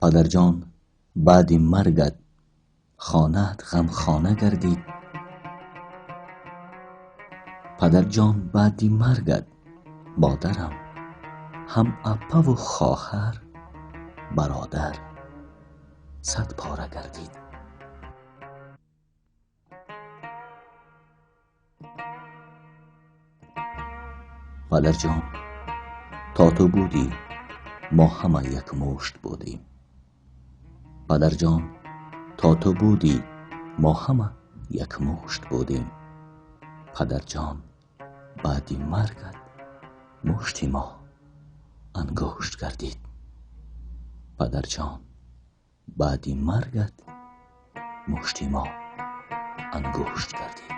پدرجان بعد مرگت خانه‌ات غمخانه گردید. پدرجان بعد مرگت مادرم هم اپه و خواهر برادر صد پاره گردید. پدرجان تا تو بودی ما همه یک مشت بودیم. پدرجان تا تو بودی ما همه یک مشت بودیم. پدرجان بعد مرگت مشتی ما انگشت گردید. پدرجان بعد مرگت مشتی ما انگشت گردید.